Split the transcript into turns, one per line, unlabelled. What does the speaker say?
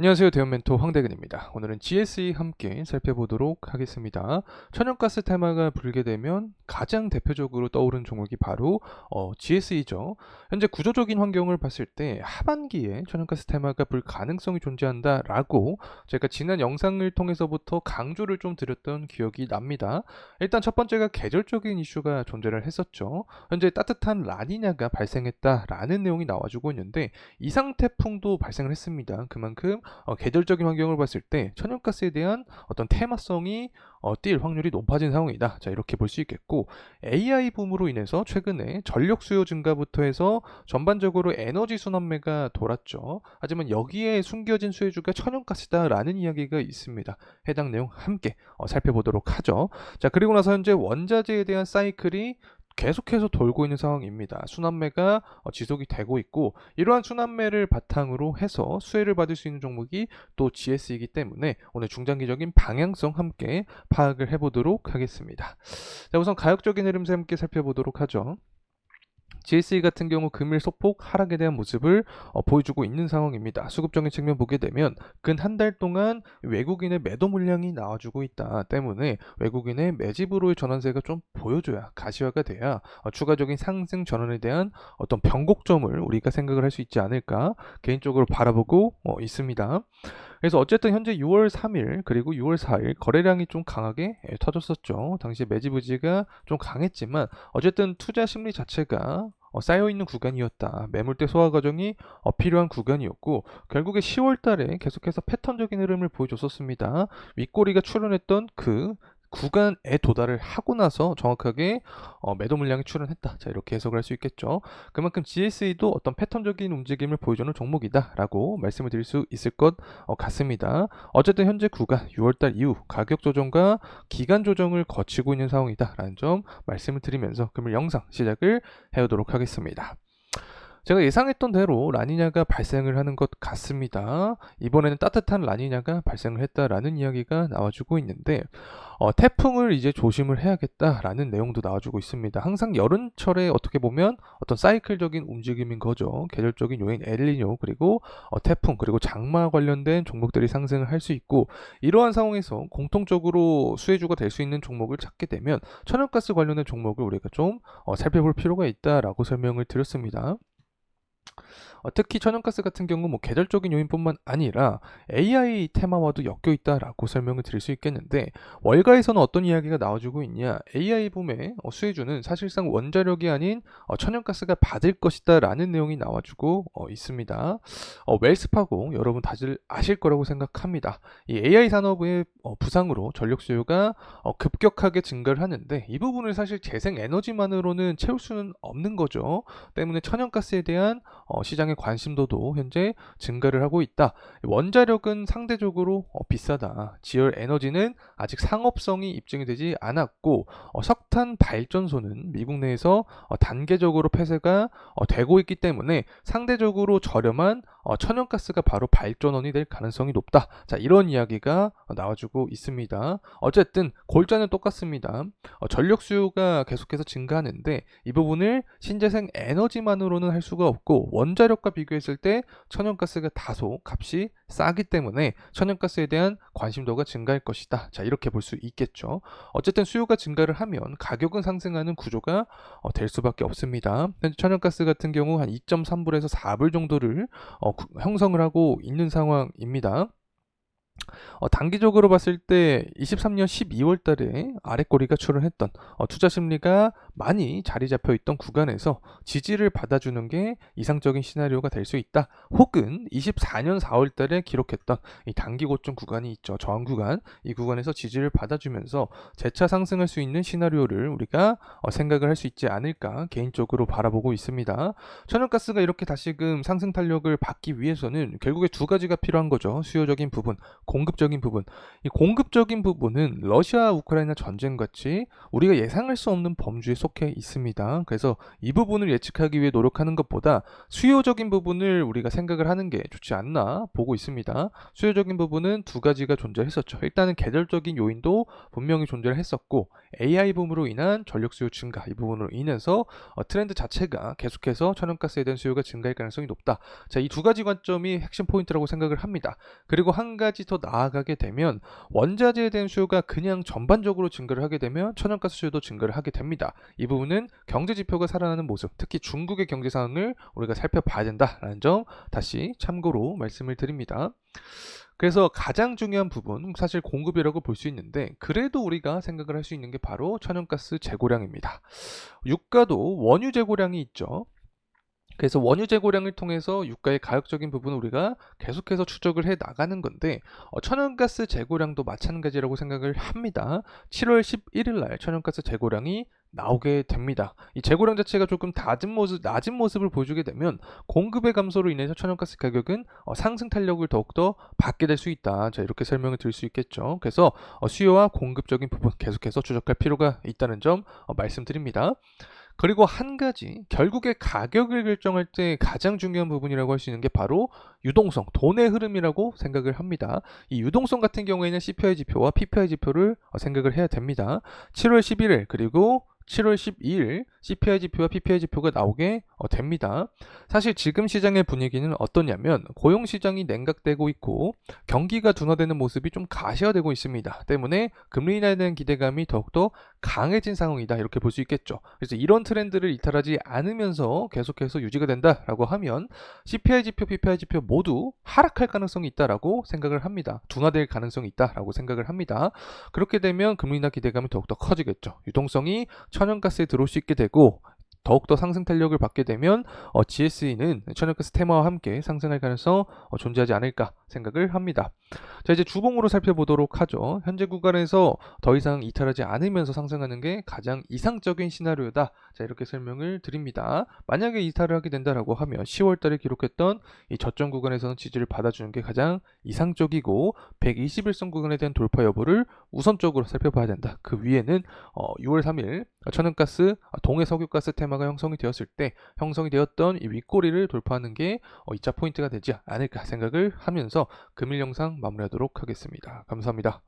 안녕하세요. 대형 멘토 황대근입니다. 오늘은 GSE 함께 살펴보도록 하겠습니다. 천연가스 테마가 불게 되면 가장 대표적으로 떠오른 종목이 바로 GSE죠. 현재 구조적인 환경을 봤을 때 하반기에 천연가스 테마가 불 가능성이 존재한다라고 제가 지난 영상을 통해서부터 강조를 좀 드렸던 기억이 납니다. 일단 첫 번째가 계절적인 이슈가 존재를 했었죠. 현재 따뜻한 라니냐가 발생했다라는 내용이 나와주고 있는데 이상 태풍도 발생을 했습니다. 그만큼 계절적인 환경을 봤을 때 천연가스에 대한 어떤 테마성이 띌 확률이 높아진 상황이다. 자, 이렇게 볼 수 있겠고, AI 붐으로 인해서 최근에 전력 수요 증가부터 해서 전반적으로 에너지 순환매가 돌았죠. 하지만 여기에 숨겨진 수혜주가 천연가스다라는 이야기가 있습니다. 해당 내용 함께 살펴보도록 하죠. 자, 그리고 나서 현재 원자재에 대한 사이클이 계속해서 돌고 있는 상황입니다. 순환매가 지속이 되고 있고, 이러한 순환매를 바탕으로 해서 수혜를 받을 수 있는 종목이 또 GS이기 때문에 오늘 중장기적인 방향성 함께 파악을 해보도록 하겠습니다. 자, 우선 가격적인 흐름세 함께 살펴보도록 하죠. GSE 같은 경우 금일 소폭 하락에 대한 모습을 보여주고 있는 상황입니다. 수급적인 측면 보게 되면 근 한 달 동안 외국인의 매도 물량이 나와주고 있다 때문에 외국인의 매집으로의 전환세가 좀 보여줘야 가시화가 돼야 추가적인 상승 전환에 대한 어떤 변곡점을 우리가 생각을 할 수 있지 않을까 개인적으로 바라보고 있습니다. 그래서 어쨌든 현재 6월 3일 그리고 6월 4일 거래량이 좀 강하게 터졌었죠. 당시 매집 의지가 좀 강했지만 어쨌든 투자 심리 자체가 쌓여있는 구간이었다. 매물대 소화 과정이 필요한 구간이었고 결국에 10월 달에 계속해서 패턴적인 흐름을 보여줬었습니다. 윗꼬리가 출현했던 그 구간에 도달을 하고 나서 정확하게 매도 물량이 출현했다. 자, 이렇게 해석을 할 수 있겠죠. 그만큼 GSE도 어떤 패턴적인 움직임을 보여주는 종목이다라고 말씀을 드릴 수 있을 것 같습니다. 어쨌든 현재 구간 6월달 이후 가격 조정과 기간 조정을 거치고 있는 상황이다라는 점 말씀을 드리면서 금일 영상 시작을 해오도록 하겠습니다. 제가 예상했던 대로 라니냐가 발생을 하는 것 같습니다. 이번에는 따뜻한 라니냐가 발생을 했다라는 이야기가 나와주고 있는데 태풍을 이제 조심을 해야겠다라는 내용도 나와주고 있습니다. 항상 여름철에 어떻게 보면 어떤 사이클적인 움직임인 거죠. 계절적인 요인 엘니뇨 그리고 태풍 그리고 장마 관련된 종목들이 상승을 할 수 있고 이러한 상황에서 공통적으로 수혜주가 될 수 있는 종목을 찾게 되면 천연가스 관련된 종목을 우리가 좀 살펴볼 필요가 있다라고 설명을 드렸습니다. 특히 천연가스 같은 경우 계절적인 요인뿐만 아니라 AI 테마와도 엮여 있다라고 설명을 드릴 수 있겠는데 월가에서는 어떤 이야기가 나와주고 있냐 AI 붐의 수혜주는 사실상 원자력이 아닌 천연가스가 받을 것이다라는 내용이 나와주고 있습니다. 웰스파고 여러분 다들 아실 거라고 생각합니다. 이 AI 산업의 부상으로 전력 수요가 급격하게 증가를 하는데 이 부분을 사실 재생 에너지만으로는 채울 수는 없는 거죠. 때문에 천연가스에 대한 시장의 관심도도 현재 증가를 하고 있다. 원자력은 상대적으로 비싸다. 지열 에너지는 아직 상업성이 입증이 되지 않았고 석탄 발전소는 미국 내에서 단계적으로 폐쇄가 되고 있기 때문에 상대적으로 저렴한 천연가스가 바로 발전원이 될 가능성이 높다. 자, 이런 이야기가 나와주고 있습니다. 어쨌든 골자는 똑같습니다. 전력 수요가 계속해서 증가하는데 이 부분을 신재생 에너지만으로는 할 수가 없고 원자력과 비교했을 때 천연가스가 다소 값이 싸기 때문에 천연가스에 대한 관심도가 증가할 것이다. 자, 이렇게 볼 수 있겠죠. 어쨌든 수요가 증가를 하면 가격은 상승하는 구조가 될 수밖에 없습니다. 현재 천연가스 같은 경우 한 2.3불에서 4불 정도를 형성을 하고 있는 상황입니다. 단기적으로 봤을 때 23년 12월 달에 아랫꼬리가 출현했던 투자 심리가 많이 자리 잡혀 있던 구간에서 지지를 받아주는 게 이상적인 시나리오가 될 수 있다. 혹은 24년 4월 달에 기록했던 이 단기 고점 구간이 있죠. 저항 구간. 이 구간에서 지지를 받아주면서 재차 상승할 수 있는 시나리오를 우리가 생각을 할 수 있지 않을까 개인적으로 바라보고 있습니다. 천연가스가 이렇게 다시금 상승 탄력을 받기 위해서는 결국에 두 가지가 필요한 거죠. 수요적인 부분, 공급적인 부분. 이 공급적인 부분은 러시아 우크라이나 전쟁 같이 우리가 예상할 수 없는 범주의 속해 있습니다. 그래서 이 부분을 예측하기 위해 노력하는 것보다 수요적인 부분을 우리가 생각을 하는 게 좋지 않나 보고 있습니다. 수요적인 부분은 두 가지가 존재했었죠. 일단은 계절적인 요인도 분명히 존재를 했었고 AI 붐으로 인한 전력 수요 증가 이 부분으로 인해서 트렌드 자체가 계속해서 천연가스에 대한 수요가 증가할 가능성이 높다. 자, 이 두 가지 관점이 핵심 포인트라고 생각을 합니다. 그리고 한 가지 더 나아가게 되면 원자재에 대한 수요가 그냥 전반적으로 증가를 하게 되면 천연가스 수요도 증가를 하게 됩니다. 이 부분은 경제 지표가 살아나는 모습, 특히 중국의 경제 상황을 우리가 살펴봐야 된다라는 점 다시 참고로 말씀을 드립니다. 그래서 가장 중요한 부분 사실 공급이라고 볼 수 있는데 그래도 우리가 생각을 할 수 있는 게 바로 천연가스 재고량입니다. 유가도 원유 재고량이 있죠. 그래서 원유 재고량을 통해서 유가의 가격적인 부분을 우리가 계속해서 추적을 해 나가는 건데 천연가스 재고량도 마찬가지라고 생각을 합니다. 7월 11일 날 천연가스 재고량이 나오게 됩니다. 이 재고량 자체가 조금 낮은 모습을 보여주게 되면 공급의 감소로 인해서 천연가스 가격은 상승 탄력을 더욱더 받게 될 수 있다. 자, 이렇게 설명을 드릴 수 있겠죠. 그래서 수요와 공급적인 부분 계속해서 추적할 필요가 있다는 점 말씀드립니다. 그리고 한 가지 결국에 가격을 결정할 때 가장 중요한 부분이라고 할 수 있는 게 바로 유동성, 돈의 흐름이라고 생각을 합니다. 이 유동성 같은 경우에는 CPI 지표와 PPI 지표를 생각을 해야 됩니다. 7월 11일 그리고 7월 12일 CPI 지표와 PPI 지표가 나오게 됩니다. 사실 지금 시장의 분위기는 어떠냐면 고용 시장이 냉각되고 있고 경기가 둔화되는 모습이 좀 가시화되고 있습니다. 때문에 금리 인하에 대한 기대감이 더욱더 강해진 상황이다 이렇게 볼 수 있겠죠. 그래서 이런 트렌드를 이탈하지 않으면서 계속해서 유지가 된다라고 하면 CPI 지표, PPI 지표 모두 하락할 가능성이 있다라고 생각을 합니다. 둔화될 가능성이 있다라고 생각을 합니다. 그렇게 되면 금리 인하 기대감이 더욱더 커지겠죠. 유동성이 천연가스에 들어올 수 있게 되고 더욱더 상승 탄력을 받게 되면 GSE는 천연가스 테마와 함께 상승할 가능성 존재하지 않을까 생각을 합니다. 자, 이제 주봉으로 살펴보도록 하죠. 현재 구간에서 더 이상 이탈하지 않으면서 상승하는 게 가장 이상적인 시나리오다. 자, 이렇게 설명을 드립니다. 만약에 이탈을 하게 된다라고 하면 10월 달에 기록했던 이 저점 구간에서는 지지를 받아주는 게 가장 이상적이고 121선 구간에 대한 돌파 여부를 우선적으로 살펴봐야 된다. 그 위에는 6월 3일 천연가스 동해 석유가스 테마가 형성이 되었을 때 형성이 되었던 이 윗꼬리를 돌파하는 게 2차 포인트가 되지 않을까 생각을 하면서 금일 영상 마무리하도록 하겠습니다. 감사합니다.